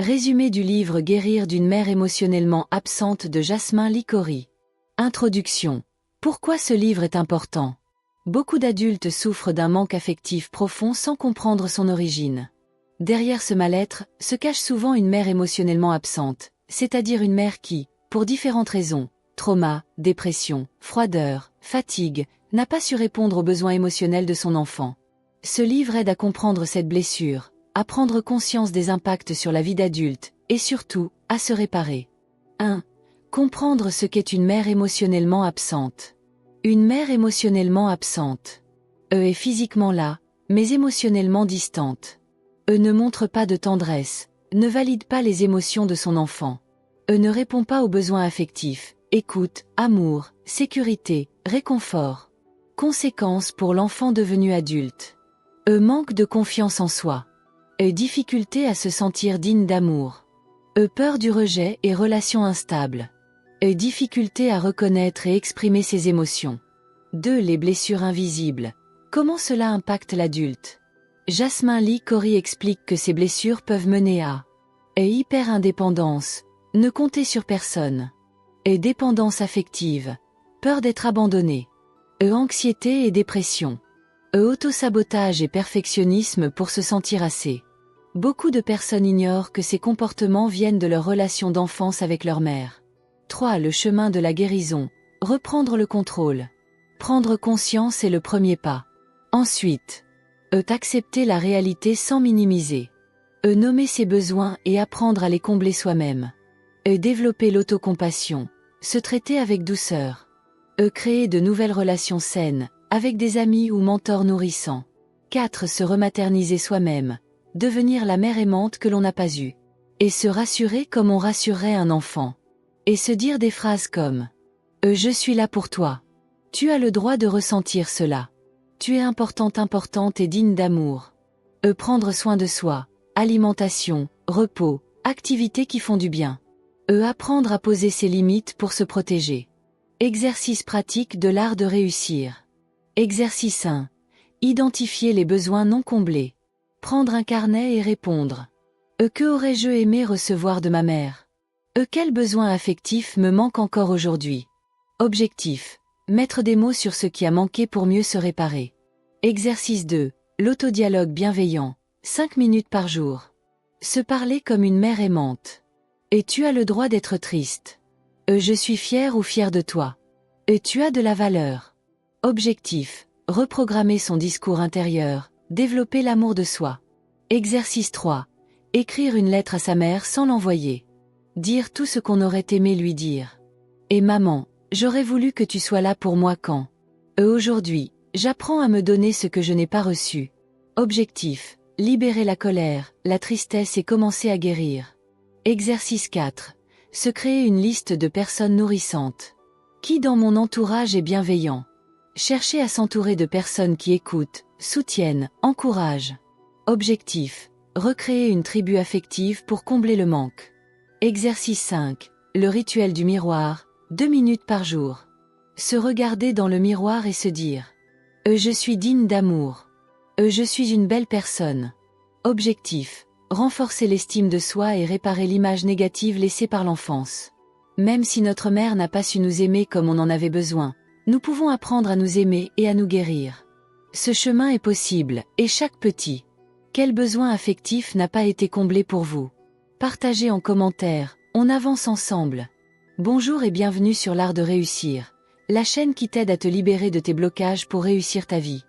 Résumé du livre Guérir d'une mère émotionnellement absente de Jasmin Licori. Introduction. Pourquoi ce livre est important? Beaucoup d'adultes souffrent d'un manque affectif profond sans comprendre son origine. Derrière ce mal-être, se cache souvent une mère émotionnellement absente, c'est-à-dire une mère qui, pour différentes raisons, trauma, dépression, froideur, fatigue, n'a pas su répondre aux besoins émotionnels de son enfant. Ce livre aide à comprendre cette blessure, à prendre conscience des impacts sur la vie d'adulte, et surtout, à se réparer. 1. Comprendre ce qu'est une mère émotionnellement absente. Une mère émotionnellement absente. Est physiquement là, mais émotionnellement distante. Ne montre pas de tendresse, ne valide pas les émotions de son enfant. Ne répond pas aux besoins affectifs, écoute, amour, sécurité, réconfort. Conséquences pour l'enfant devenu adulte. Manque de confiance en soi. Difficulté à se sentir digne d'amour. Peur du rejet et relations instables. Difficulté à reconnaître et exprimer ses émotions. 2. Les blessures invisibles. Comment cela impacte l'adulte? Jasmin Licori explique que ces blessures peuvent mener à hyper-indépendance, ne compter sur personne. Dépendance affective. Peur d'être abandonné. Anxiété et dépression. Autosabotage et perfectionnisme pour se sentir assez. Beaucoup de personnes ignorent que ces comportements viennent de leur relation d'enfance avec leur mère. 3. Le chemin de la guérison. Reprendre le contrôle. Prendre conscience est le premier pas. Ensuite, accepter la réalité sans minimiser. Nommer ses besoins et apprendre à les combler soi-même. Développer l'autocompassion. Se traiter avec douceur. Créer de nouvelles relations saines, avec des amis ou mentors nourrissants. 4. Se rematerniser soi-même. Devenir la mère aimante que l'on n'a pas eue. Et se rassurer comme on rassurerait un enfant. Et se dire des phrases comme « Je suis là pour toi. Tu as le droit de ressentir cela. Tu es importante et digne d'amour. » Prendre soin de soi. Alimentation, repos, activités qui font du bien. Apprendre à poser ses limites pour se protéger. Exercice pratique de l'art de réussir. Exercice 1. Identifier les besoins non comblés. Prendre un carnet et répondre. Que aurais-je aimé recevoir de ma mère? Quel besoin affectif me manque encore aujourd'hui? Objectif. Mettre des mots sur ce qui a manqué pour mieux se réparer. Exercice 2. L'autodialogue bienveillant. 5 minutes par jour. Se parler comme une mère aimante. Et tu as le droit d'être triste. Je suis fière ou fière de toi. Et tu as de la valeur. Objectif. Reprogrammer son discours intérieur, développer l'amour de soi. Exercice 3. Écrire une lettre à sa mère sans l'envoyer. Dire tout ce qu'on aurait aimé lui dire. Et maman, j'aurais voulu que tu sois là pour moi quand. Aujourd'hui, j'apprends à me donner ce que je n'ai pas reçu. Objectif. Libérer la colère, la tristesse et commencer à guérir. Exercice 4. Se créer une liste de personnes nourrissantes. Qui dans mon entourage est bienveillant? Chercher à s'entourer de personnes qui écoutent, soutiennent, encouragent. Objectif. Recréer une tribu affective pour combler le manque. Exercice 5. Le rituel du miroir, 2 minutes par jour. Se regarder dans le miroir et se dire « Je suis digne d'amour. Je suis une belle personne. » Objectif. Renforcer l'estime de soi et réparer l'image négative laissée par l'enfance. Même si notre mère n'a pas su nous aimer comme on en avait besoin, nous pouvons apprendre à nous aimer et à nous guérir. Ce chemin est possible, et chaque petit. Quel besoin affectif n'a pas été comblé pour vous? Partagez en commentaire, on avance ensemble. Bonjour et bienvenue sur l'art de réussir, la chaîne qui t'aide à te libérer de tes blocages pour réussir ta vie.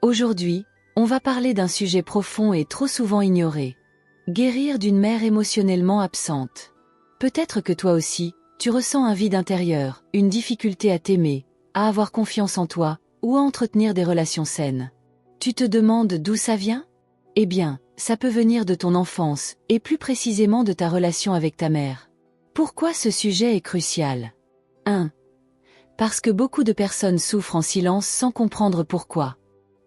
Aujourd'hui, on va parler d'un sujet profond et trop souvent ignoré. Guérir d'une mère émotionnellement absente. Peut-être que toi aussi, tu ressens un vide intérieur, une difficulté à t'aimer, à avoir confiance en toi, ou à entretenir des relations saines. Tu te demandes d'où ça vient? Eh bien, ça peut venir de ton enfance, et plus précisément de ta relation avec ta mère. Pourquoi ce sujet est crucial? 1. Parce que beaucoup de personnes souffrent en silence sans comprendre pourquoi.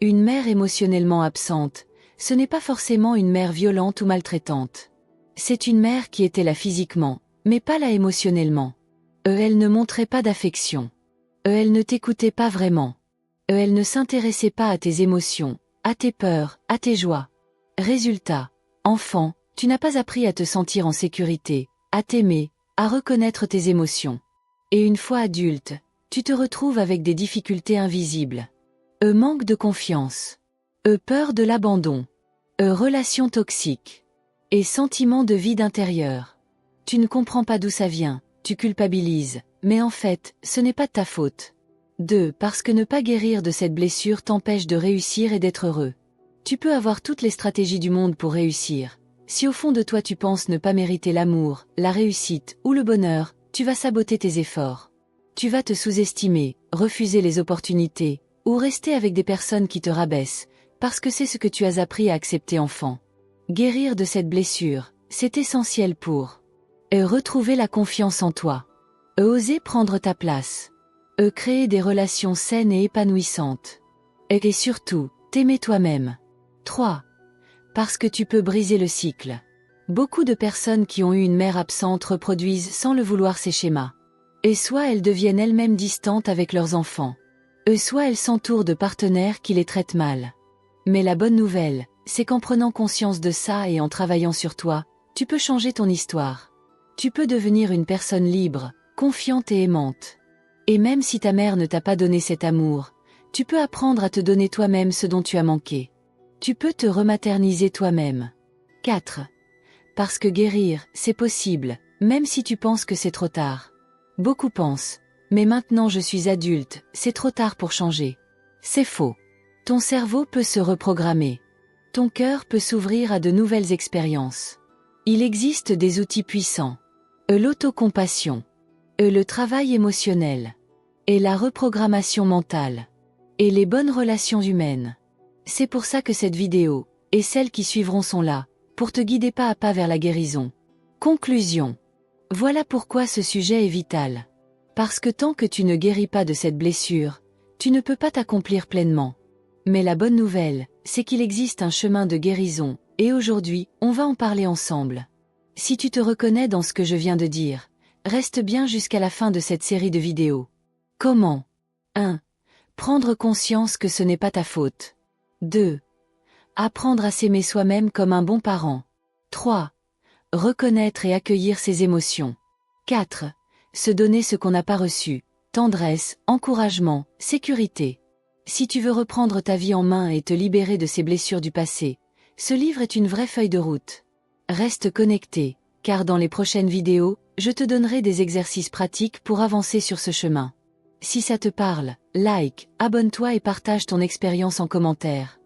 Une mère émotionnellement absente, ce n'est pas forcément une mère violente ou maltraitante. C'est une mère qui était là physiquement, mais pas là émotionnellement. Elle ne montrait pas d'affection. Elle ne t'écoutait pas vraiment. Elle ne s'intéressait pas à tes émotions, à tes peurs, à tes joies. Résultat, enfant, Tu n'as pas appris à te sentir en sécurité, à t'aimer, à reconnaître tes émotions. Et une fois adulte, tu te retrouves avec des difficultés invisibles. Manque de confiance. Peur de l'abandon. Relations toxiques. Et sentiment de vide intérieur. Tu ne comprends pas d'où ça vient, tu culpabilises, mais en fait, ce n'est pas de ta faute. 2. Parce que ne pas guérir de cette blessure t'empêche de réussir et d'être heureux. Tu peux avoir toutes les stratégies du monde pour réussir. Si au fond de toi tu penses ne pas mériter l'amour, la réussite ou le bonheur, tu vas saboter tes efforts. Tu vas te sous-estimer, refuser les opportunités, ou rester avec des personnes qui te rabaissent, parce que c'est ce que tu as appris à accepter enfant. Guérir de cette blessure, c'est essentiel pour retrouver la confiance en toi. Oser prendre ta place. Créer des relations saines et épanouissantes. Et surtout, t'aimer toi-même. 3. Parce que tu peux briser le cycle. Beaucoup de personnes qui ont eu une mère absente reproduisent sans le vouloir ces schémas. Et soit elles deviennent elles-mêmes distantes avec leurs enfants. Soit elles s'entourent de partenaires qui les traitent mal. Mais la bonne nouvelle, c'est qu'en prenant conscience de ça et en travaillant sur toi, tu peux changer ton histoire. Tu peux devenir une personne libre, confiante et aimante. Et même si ta mère ne t'a pas donné cet amour, tu peux apprendre à te donner toi-même ce dont tu as manqué. Tu peux te rematerniser toi-même. 4. Parce que guérir, c'est possible, même si tu penses que c'est trop tard. Beaucoup pensent, mais maintenant je suis adulte, c'est trop tard pour changer. C'est faux. Ton cerveau peut se reprogrammer. Ton cœur peut s'ouvrir à de nouvelles expériences. Il existe des outils puissants. L'autocompassion. Le travail émotionnel. Et la reprogrammation mentale. Et les bonnes relations humaines. C'est pour ça que cette vidéo, et celles qui suivront sont là, pour te guider pas à pas vers la guérison. Conclusion. Voilà pourquoi ce sujet est vital. Parce que tant que tu ne guéris pas de cette blessure, tu ne peux pas t'accomplir pleinement. Mais la bonne nouvelle, c'est qu'il existe un chemin de guérison, et aujourd'hui, on va en parler ensemble. Si tu te reconnais dans ce que je viens de dire, reste bien jusqu'à la fin de cette série de vidéos. Comment? 1. Prendre conscience que ce n'est pas ta faute. 2. Apprendre à s'aimer soi-même comme un bon parent. 3. Reconnaître et accueillir ses émotions. 4. Se donner ce qu'on n'a pas reçu. Tendresse, encouragement, sécurité. Si tu veux reprendre ta vie en main et te libérer de ces blessures du passé, ce livre est une vraie feuille de route. Reste connecté, car dans les prochaines vidéos, je te donnerai des exercices pratiques pour avancer sur ce chemin. Si ça te parle, like, abonne-toi et partage ton expérience en commentaire.